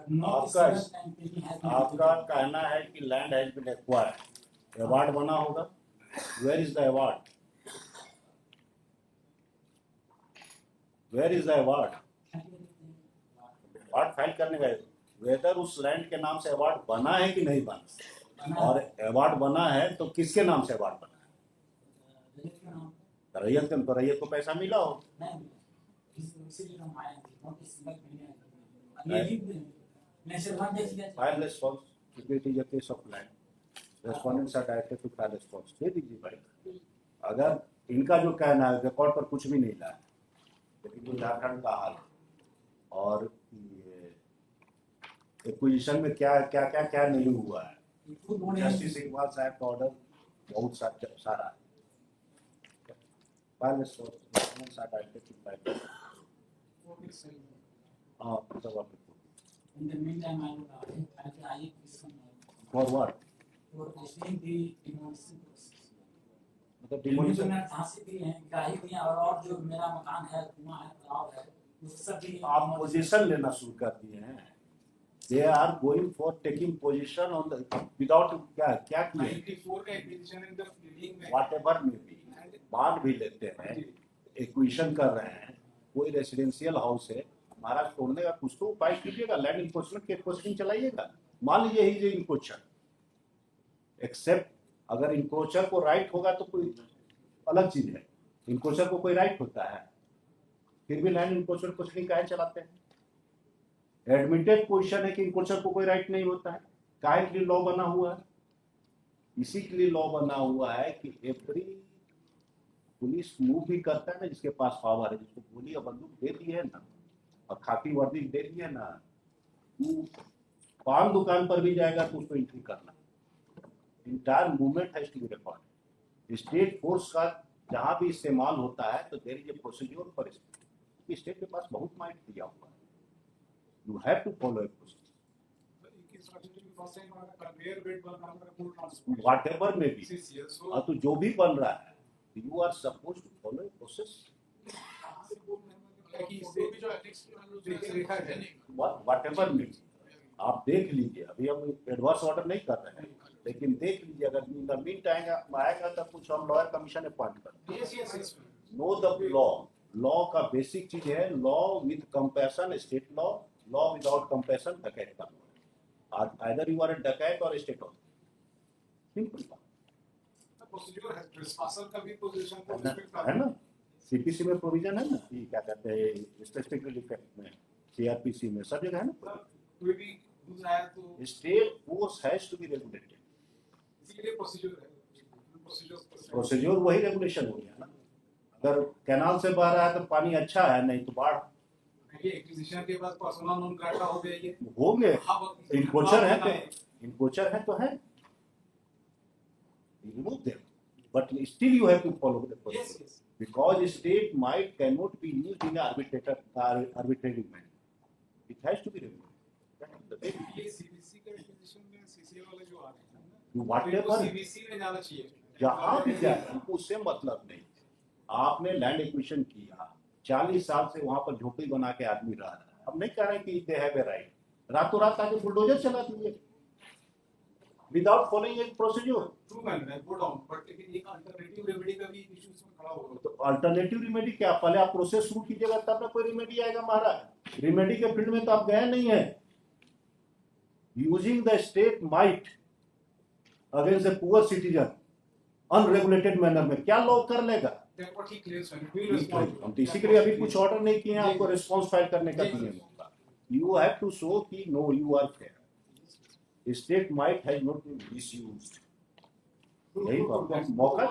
आपका कहना है कि land has been acquired, award बना होगा, where is the award, where is the award, award file करने गए, वेदर उस लैंड के नाम से अवार्ड बना है कि नहीं बना, और अवार्ड बना है तो किसके नाम से अवार्ड बना है, रैयत के, तो रैयत को पैसा मिला हो, file response, it is a case of land, respondents are directed to file response, दे दीजिए भाई। अगर इनका जो कहना है रिकॉर्ड पर कुछ भी नहीं लाया, लेकिन झारखंड का हाल और एक्विजिशन में क्या क्या क्या क्या नहीं हुआ है, जस्टिस इकबाल साहब का ऑर्डर बहुत सारा है, file response are directed to file, हाँ सब आप In the meantime, I for what, for pursuing the demolition process. मतलब डिमोलिशन में झांसी भी है, गाही भी है, और जो मेरा मकान है, कुआं है, तालाब है, उस सब भी आप पोजीशन लेना शुरू कर दिए हैं, they are going for taking position on the without क्या क्या किए 94 का एक्विजिशन इन द बिल्डिंग में whatever में भी बांध भी लेते हैं, एक्विजिशन कर रहे हैं, कोई रेसिडेंशियल हाउस है, महाराज तोड़ने का कुछ तो उपाय कीजिएगा, लैंड इंक्रोचमेंट के क्वेश्चन चलाइएगा, मान लीजिए ही जो इंक्रोचर, एक्सेप्ट अगर इंक्रोचर को राइट होगा तो कोई अलग चीज है, इंक्रोचर को कोई राइट होता है, फिर भी लैंड इंक्रोचमेंट क्वेश्चन काहे चलाते हैं, एडमिटेड पोजीशन है कि इंक्रोचर को कोई राइट नहीं होता है, काहे के लिए लॉ बना हुआ है, इसी के लिए लॉ बना हुआ है कि एवरी पुलिस मूव भी करता है ना जिसके पास पावर है, जिसको गोली या बंदूक दे दी है ना और खाकी वर्दी दे दी है ना, पान दुकान पर भी जाएगा तो उसको एंट्री करना, entire movement has to be record, state force का जहां भी इस्तेमाल होता है तो there is a procedure for state के पास बहुत माइंड दिया हुआ है, you have to follow a procedure, whatever में भी, तो जो भी बन रहा है you are suppose to follow a process, whatever में आप देख लीजिए, अभी हम एडवर्स ऑर्डर नहीं कर रहे हैं, लेकिन देख लीजिए अगर इन द मीन टाइम आएगा तब कुछ हम लॉयर कमीशन अपॉइंट करेंगे, नो द लॉ, लॉ का बेसिक चीज है, law with compassion state law, law without compassion डकैत का law, either you R A डकैत और स्टेट ऑफ, सिंपल है ना, सीपीसी में प्रोविजन है ना, ये क्या कहते हैं स्पेसिफिक रिलीफ एक्ट में, सीआरपीसी में, सब जगह है ना, state force has to be regulated, procedure वही रेगुलेशन हो गया ना, अगर कैनाल से बह रहा है तो पानी अच्छा है, नहीं तो बाढ़, एक्विजिशन के बाद पर्सनल नॉन ग्राटा हो गया, ये हो गए, इंक्रोचर है तो इंक्रोचर है तो है, remove them, but still you have to follow the process, yes. Because state might cannot be used in arbitrary manner, it has to be removed. ये सीबीसी का एक्विजिशन में सीसीए वाले जो आ रहे हैं ना, व्हाटएवर सीबीसी में जाना चाहिए, जहां भी जाए उनको उससे मतलब नहीं, आपने लैंड एक्विजिशन किया 40 साल से वहां पर झोपड़ी बना के आदमी रह रहा है, अब नहीं कह रहे कि दे हैव ए राइट, रातों रात आके बुलडोजर चला दीजिए विदाउट फॉलोइंग एक procedure, true man go down, but लेकिन एक अल्टरनेटिव रेमेडी का भी इशू इसमें खड़ा होगा, तो अल्टरनेटिव रेमेडी क्या, पहले आप प्रोसेस शुरू कीजिएगा तब ना कोई रेमेडी आएगा, महाराज रेमेडी के फील्ड में तो आप गए नहीं है, using the state might against a poor citizen unregulated manner में क्या लॉ कर लेगा, हम तो इसी के लिए अभी कुछ ऑर्डर नहीं किए हैं, आपको रिस्पॉन्स फाइल करने का दिए होगा, यू हैव टू शो कि no you are fair, state might has not been misused, यही मौका